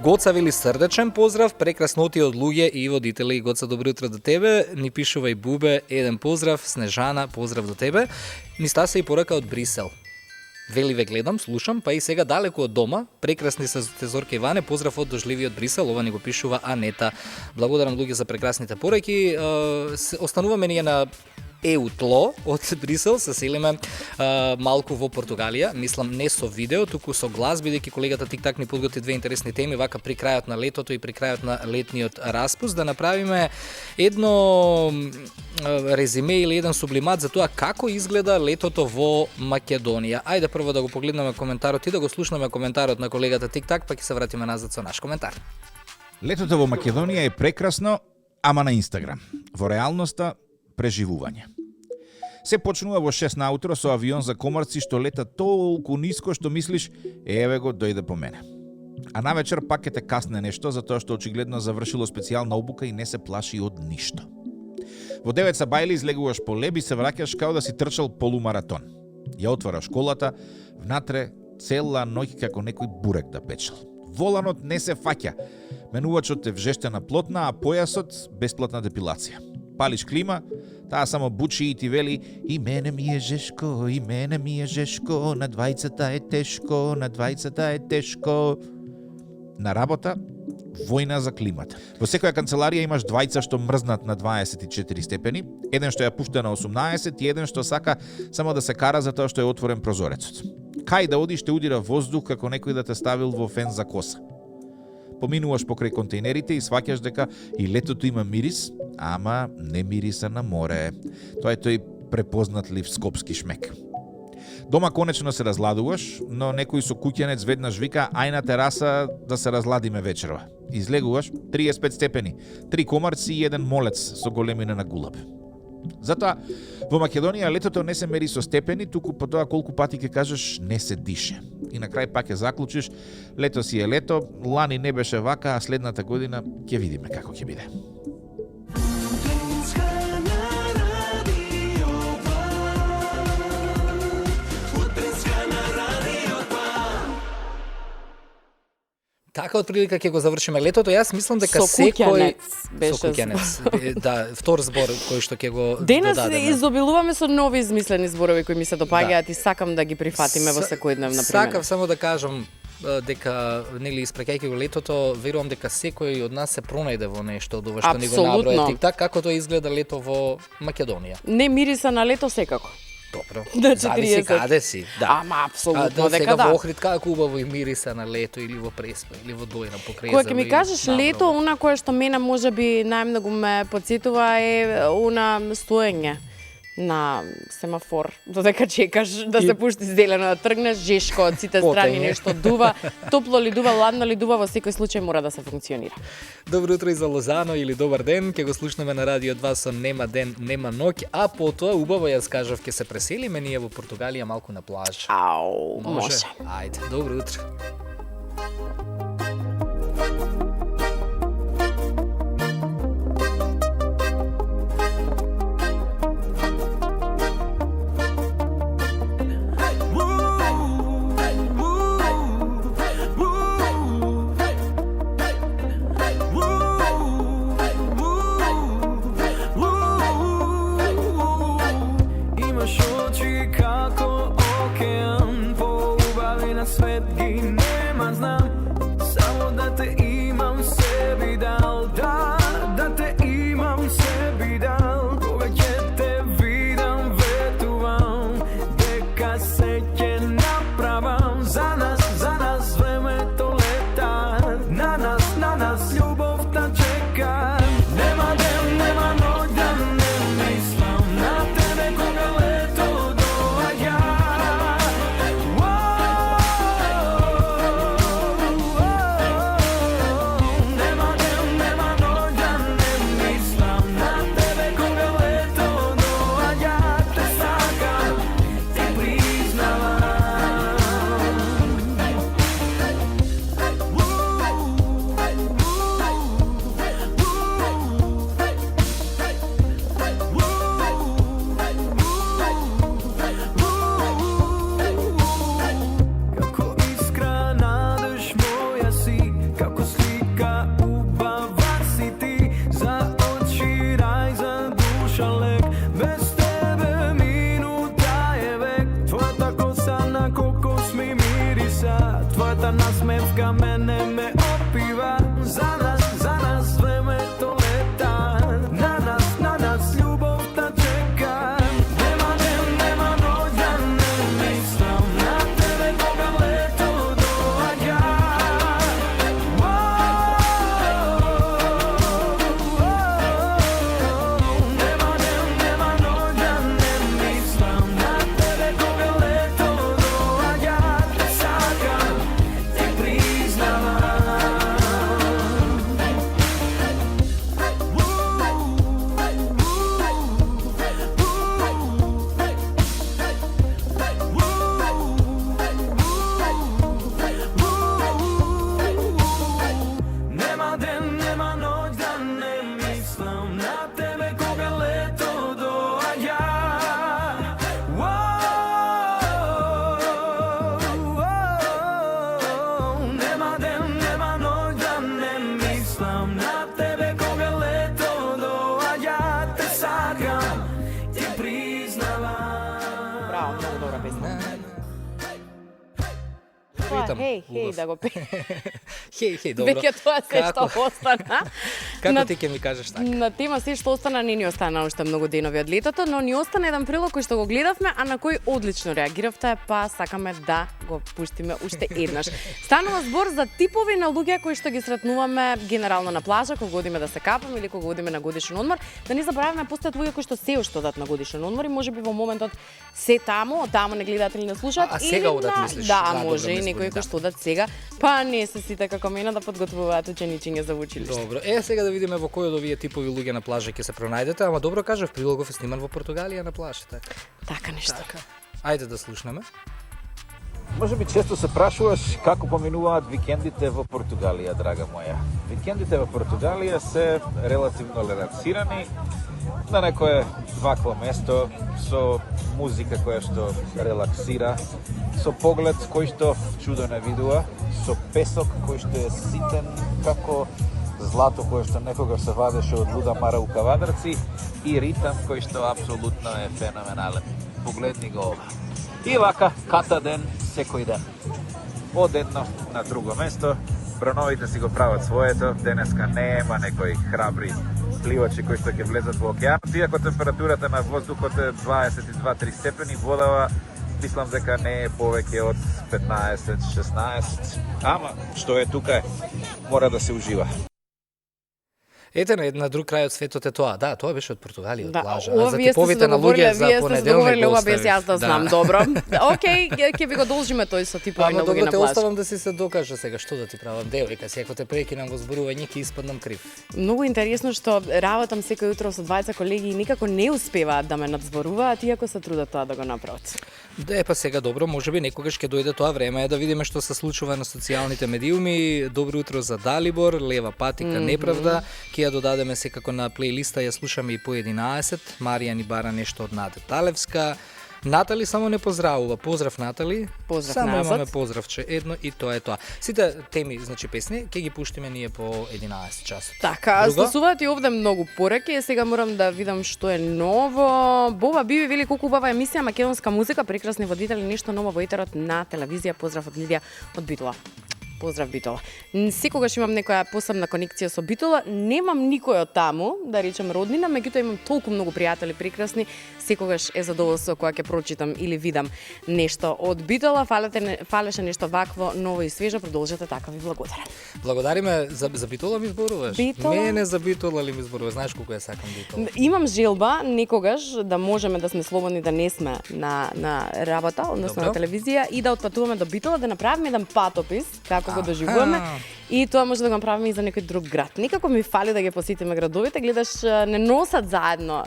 Гоца вели срдечен поздрав, прекрасноти од луѓе и водители. Гоца, добро утро до тебе. Ни пишува и Бубе, еден поздрав. Снежана, поздрав до тебе. Ни стаса и порака од Брисел. Вели ве гледам, слушам, па и сега далеку од дома. Прекрасни се Зорке Иване, поздрав од дожливиот Брисел, ова ни го пишува Анета. Благодарам луѓе за прекрасните пораки. Остануваме ние на тло од Брисел, се селиме малку во Португалија, мислам не со видео, туку со глас, бидејќи колегата Тик-так ни подготви две интересни теми, вака при крајот на летото и при крајот на летниот распуст, да направиме едно резиме или еден сублимат за тоа како изгледа летото во Македонија. Ајде прво да го погледнеме коментарот и да го слушнеме коментарот на колегата Тик-так, па ќе се вратиме назад со наш коментар. Летото во Македонија е прекрасно, ама на Инстаграм. Во реалноста преживување. Се почнува во 6 наутро со авион за комарци што лета толку ниско што мислиш, еве го дојде по мене. А навечер пак ќе те касне нешто, затоа што очигледно завршило специјална обука и не се плаши од ништо. Во 9 сабајли излегуваш по леб и се враќаш као да си трчал полумаратон. Ја отвараш колата, внатре цела ноќ како некој бурек да печел. Воланот не се фаќа. Менувачот е вжештена плотна, а појасот бесплатна депилација. Палиш клима, таа само бучи и ти вели и мене ми е жешко, и мене ми е жешко, на двајцата е тешко, на двајцата е тешко. На работа, војна за климата. Во секоја канцеларија имаш двајца што мрзнат на 24 степени, еден што ја пушта на 18 и еден што сака само да се кара за тоа што е отворен прозорецот. Кај да одиш те удира воздух како некој да те ставил во фен за коса. Поминуваш покрај контейнерите и сваќаш дека и летото има мирис, ама не мириса на море. Тоа е тој препознатлив скопски шмек. Дома конечно се разладуваш, но некој со куќенец веднаш вика ај на тераса да се разладиме вечерва. Излегуваш 35 степени, 3 комарци и еден молец со големина на гулаб. Затоа во Македонија летото не се мери со степени, туку по тоа колку пати ќе кажеш не се дише. И на крај пак ќе заклучиш, лето си е лето, лани не беше вака, а следната година ќе видиме како ќе биде. Така отприлика ќе го завршиме летото. Јас мислам дека Сокуќанец беше Сокуќанец. Да, втор збор кој што ќе го Денес додадеме. изобилуваме со нови измислени зборови кои ми се допаѓаат и сакам да ги прифатиме во секојдневна примена. Сакав само да кажам дека нели испраќајќи го летото, верувам дека секој од нас се пронајде во нешто од ова што ни го Апсолутно. наброја тик-так, како тоа изгледа лето во Македонија. Не мириса на лето секако. Добро. На Зависи 40. каде си. Да. Ама апсолутно дека сега да. во Охрид како убаво и мириса на лето или во Преспа или во Дојна покрај. Кога ќе ми кажеш лето, она кое што мене можеби најмногу ме потсетува е она стоење на семафор, додека чекаш да се пушти зелено, да тргнеш жешко од сите страни, Потење. нешто дува, топло ли дува, ладно ли дува, во секој случај мора да се функционира. Добро утро и за Лозано или добар ден, ќе го слушнеме на Радио 2 со Нема ден, нема ноќ, а потоа убаво јас кажав ќе се преселиме ние во Португалија малку на плажа. Ау, може. Ајде, добро утро. Имаш очи како океан, поубави на свет ги нема, знам. Само да те имам sebi dal, da te imam sebi dal. Кога ќе те видам ветувам, дека се ќе направам за нас времето лета. На нас љубовта чека. Нема ден, нема ноќ да не мислам на тебе кога лето доаѓа. Нема ден, нема ноќ да не мислам на тебе кога лето доаѓа. Те сакам, ти признавам. Како искра надеж моја си, како слика убава си ти, за очи рај, за душа лек, без тебе минута е век. Твојата коса на кокос ми мириса, твојата насмевка мене ме опива. За нас времето лета, на нас љубовта чека. Нема ден, нема ноќ да не мислам на тебе кога лето доаѓа. Нема ден, нема ноќ да не мислам на тебе кога лето доаѓа. Те сакам, ти признавам. Нема ден, нема ноќ да не мислам на тебе кога лето доаѓа. Нема ден, нема ноќ да не мислам на тебе кога лето доаѓа. Те сакам, ти признавам. Браво, многу добра песна. Ритам, Хеј, убав. да го пе. Хеј, добро. Веќе тоа се што Како- остана. Како На- ти ќе ми кажеш така? На тема се што остана, не ни остана уште многу денови од летото, но ни остана еден прилог кој што го гледавме, а на кој одлично реагиравте, па сакаме да го пуштиме уште еднаш. Станува збор за типови на луѓе кои што ги сретнуваме генерално на плажа, кога одиме да се капаме или кога одиме на годишен одмор. Да не забораваме, постојат луѓе кои што се уште одат на годишен одмор и можеби во моментот се таму не гледаат или не слушаат. А сега одат, мислиш? Да, Да, може добро и ме некои збори, кои да. што одат сега, па не се сите како мене да подготвуваат ученичиња за училиште. Добро. Сега да видиме во кој од овие типови луѓе на плажа ќе се пронајдете, ама добро кажав, прилогов е сниман во Португалија на плажа, така. Така нешто. Ајде да слушнеме. Може би често се прашуваш како поминуваат викендите во Португалија, драга моја. Викендите во Португалија се релативно релаксирани, на некое вакво место со музика која што релаксира, со поглед кој што чудо не видува, со песок кој што е ситен како злато кое што некогаш се вадеше од луда мара у Кавадарци и ритам кој што апсолутно е феноменален. Погледни го ова. И вака, ката ден, секој ден. Од едно на друго место, броновите си го прават своето, денеска нема некои храбри пливачи кои што ќе влезат во океан. Иако температурата на воздухот е 22-3 степени, водава мислам дека не е повеќе од 15-16, ама што е тука мора да се ужива. Ете на друг крај од светот е тоа. Да, тоа беше од Португалија, од плажа. Ова За вие сте се типовите на луѓе за договориле, понеделник ова го без јас да оставив. знам, добро. Океј, ќе ви го должиме тој со типови на Ама луѓе добро на те плаж. оставам да си се докаже сега, што да ти правам девојка, си ако те прекинам во зборување ќе испаднам крив. Многу интересно што работам секој утро со двајца колеги и никако не успеваат да ме надзборуваат, иако се трудат тоа да го направат. Да, па сега добро, можеби некогаш ќе дојде тоа време да видиме што се случува на социјалните медиуми. Добро утро за Далибор, Лева патика, неправда. Ќе ја додадеме секако на плейлиста, ја слушаме и по 11. Марија ни бара нешто од Наде Талевска. Натали само не поздравува. Поздрав, Натали. Поздрав само назад. имаме поздравче едно и тоа е тоа. Сите теми, значи песни, ќе ги пуштиме ние по 11 часот. Така, Друго? слушуваат и овде многу пораки, сега морам да видам што е ново. Боба Биби вели колку убава емисија, македонска музика, прекрасни водители, нешто ново во етерот на телевизија. Поздрав од Лидија од Битола. Поздрав Битола. Секогаш имам некоја посебна конекција со Битола, немам никој од таму, да речем роднина, меѓутоа имам толку многу пријатели прекрасни, секогаш е задоволство кога ќе прочитам или видам нешто од Битола. Фалеше нешто вакво, ново и свежо, продолжете така, ви благодарам. Благодариме за Битола ми зборуваш. Битола? Мене за Битола ли ми зборуваш? Знаеш колку ја сакам Битола. Имам желба некогаш да можеме да сме слободни, да не сме на работа, односно Добро. на телевизија и да отпатуваме до Битола, да направиме еден патопис како го доживуваме. И тоа може да го направиме и за некој друг град. Некако ми фали да ги посетиме градовите, гледаш не носат заедно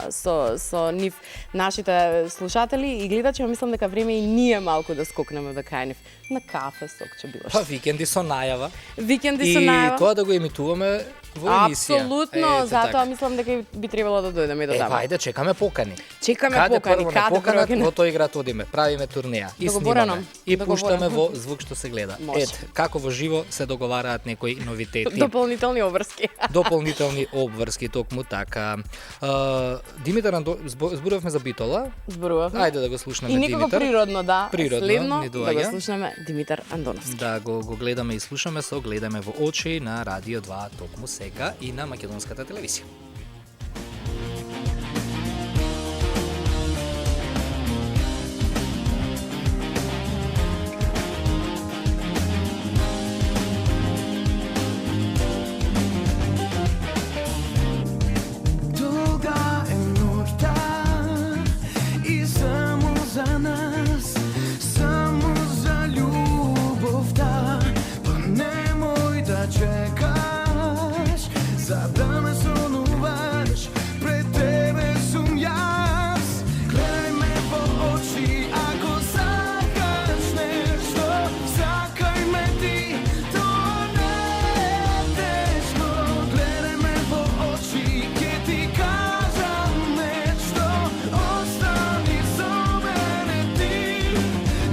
со нив нашите слушатели и гледачи, мислам дека време и ние малку да скокнеме до крај нив. На кафе, сокче, било што. Па викенди со најава. Викенди со И најава. тоа да го емитуваме во емисија. Апсолутно, Ете затоа така. мислам дека би требало да дојдеме и до Е, таму. ајде, чекаме покани. Чекаме Каде покани, прво не каде поканат, прво во тој град одиме, правиме турнеја и Договорено. снимаме. И пуштаме Договорено. во звук што се гледа. Може. Ете, како во живо се договараат некои новитети. Дополнителни обврски. Дополнителни обврски, токму така. Димитар зборувавме за Битола. Зборувавме. Ајде да го слушнеме И некако Димитар. природно, да. Природно Следно ни да доаѓа. го слушнеме Димитар Андоновски. Да го гледаме и слушаме со Гледаме во очи на Радио 2 токму сега и на македонската телевизија. Долга е ноќта и само за нас, само за љубовта. Па немој да чекаш, за да ме сонуваш, пред тебе сум јас. Гледај ме во очи, ако сакаш нешто, сакај ме ти, тоа не е тешко. Гледај ме во очи, ќе ти кажам нешто, остани со мене ти,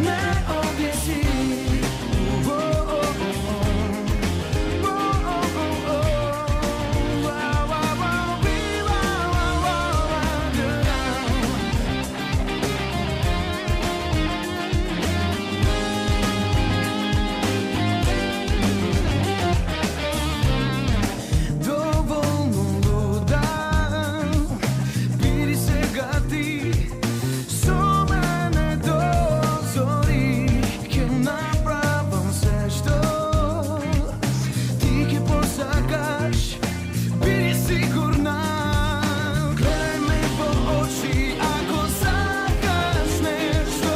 не објеси. Доволно луда, биди сега ти со мене до зори. Ќе направам се што ти ќе посакаш, биди сигурна. Гледај ме во очи, ако сакаш нешто,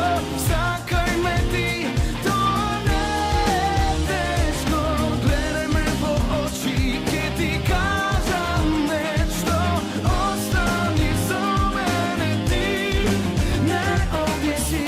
сакај ме ти, тоа не е тешко. Гледај ме во очи, ќе ти кажам нешто, остани со мене ти, не објеси.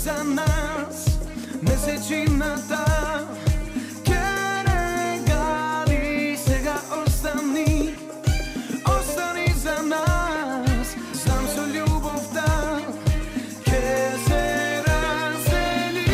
за нас месечината. Гали сега остани, остани за нас. Знам со љубовта ке се раздели.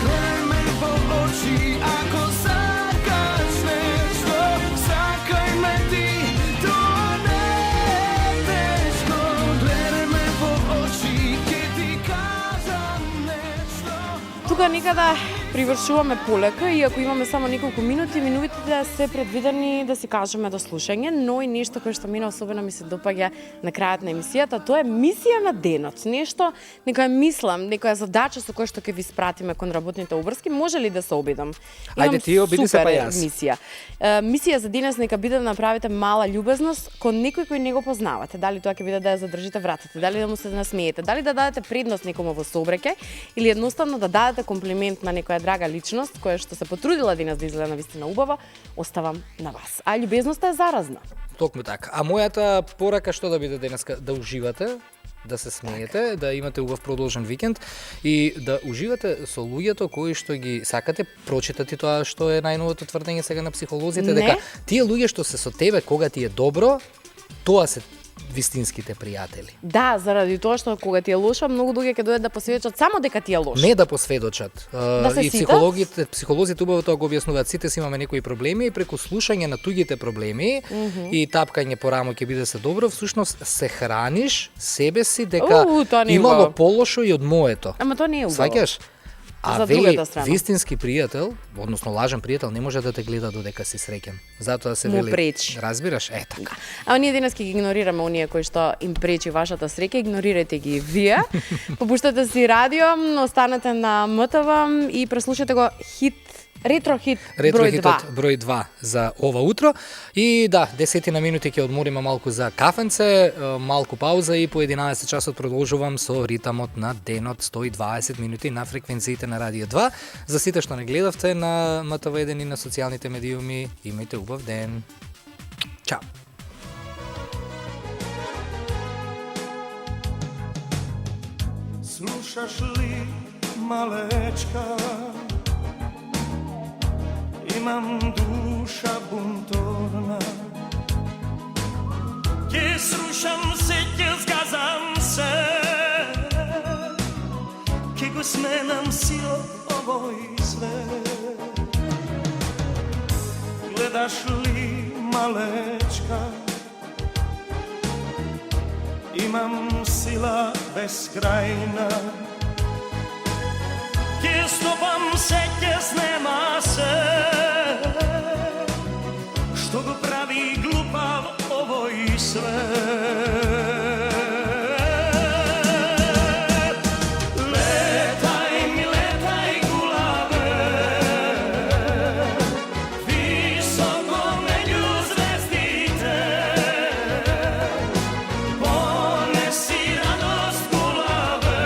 Гледај ме по очи, ако сакаш нешто, сакај ме ти, тоа не е тешко. Гледај ме по очи, ке ти кажам нешто. Тука некада привршуваме полека, иако имаме само неколку минути, минутите се предвидени да си кажеме до слушање, но и нешто кое што мене особено ми се допаѓа на крајот на емисијата, тоа е мисија на денот. Нешто, некоја мислам, некоја задача со која што ќе ви спратиме кон работните обврски, може ли да се обидам? Ајде ти, обиди се, па јас. Мисија. Мисија за денес нека биде да направите мала љубезност кон некој кој не го познавате. Дали тоа ќе биде да ја задржите вратите, дали да му се насмеете, дали да дадете предност некому во сообраќај или едноставно да дадете комплимент на некоја драга личност која што се потрудила денес да изгледа навистина убава, оставам на вас. А љубезноста е заразна. Токму така. А мојата порака што да биде денеска? Да уживате, да се смеете, да имате убав продолжен викенд и да уживате со луѓето кои што ги сакате. Прочитате тоа што е најновото тврдење сега на психолозите, Не. дека тие луѓе што се со тебе кога ти е добро, тоа се вистинските пријатели. Да, заради тоа што кога ти е лошо, многу луѓе ќе дојдат да посведочат само дека ти е лошо. Не да посведочат. Да се И ситат? психолозите убаво тоа го објаснуваат. Сите си имаме некои проблеми и преку слушање на туѓите проблеми и тапкање по рамо ќе биде се добро, всушност се храниш себе си дека тоа не е имало убаво. полошо и од моето. Ама тоа не е убаво. Сваќаш? А За вели, другата страна. вистински пријател, односно лажен пријател, не може да те гледа додека си среќен. Затоа се Му вели. пречи. Разбираш? Е така. А ние денес ќе ги игнорираме оние кои што им пречи вашата среќа, игнорирајте ги и вие. Попуштате си радио, останете на МТВ и преслушате го Ретро хит број 2. Ретрохитот број 2 за ова утро. И да, 10 на минути ќе одмориме малку за кафенце, малку пауза и по 11 часот продолжувам со ритамот на денот 120 минути на фреквенциите на Радио 2. За сите што не гледавте на МТВ1 и на социјалните медиуми, имајте убав ден. Чао. Слушаш ли, малечка, имам душа бунтовна. Ќе срушам се, ќе згазам се, ќе го сменам сиот овој свет. Гледаш ли, малечка, имам сила безкрајна. Ќе стопам се, ќе снема се, што го прави глупав овој свет. Летај ми, летај гулаве, високо меѓу звездите, понеси радост гулаве,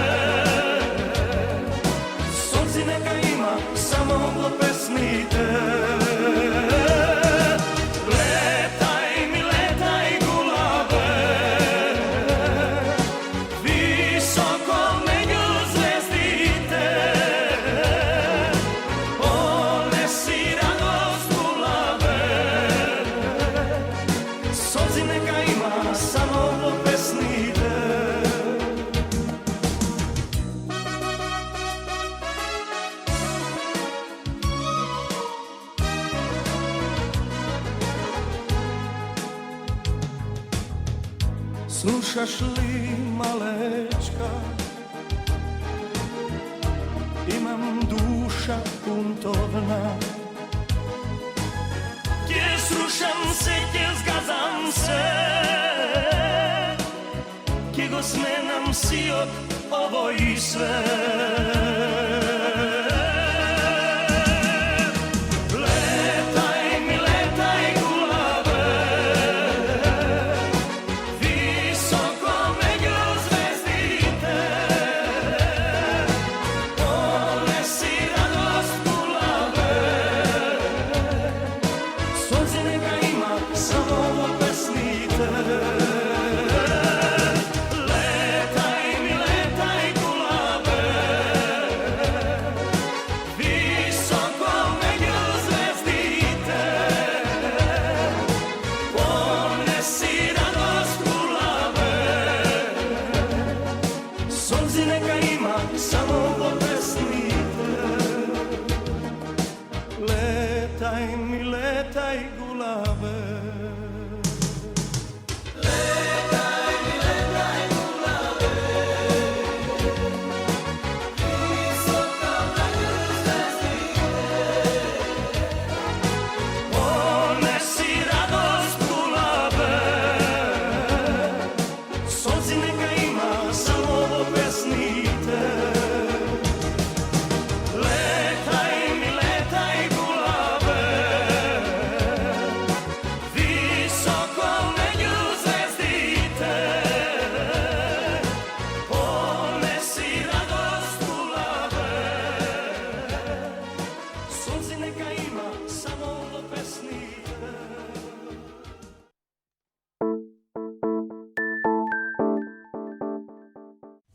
сонце нека има само во песните. Слушаш ли, малечка, имам душа бунтовна. Ќе срушам се, ќе згазам се, ќе го сменам сиот овој свет. Visoko među Летај гулабе.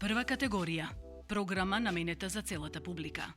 Прва категорија. Програма наменета за целата публика.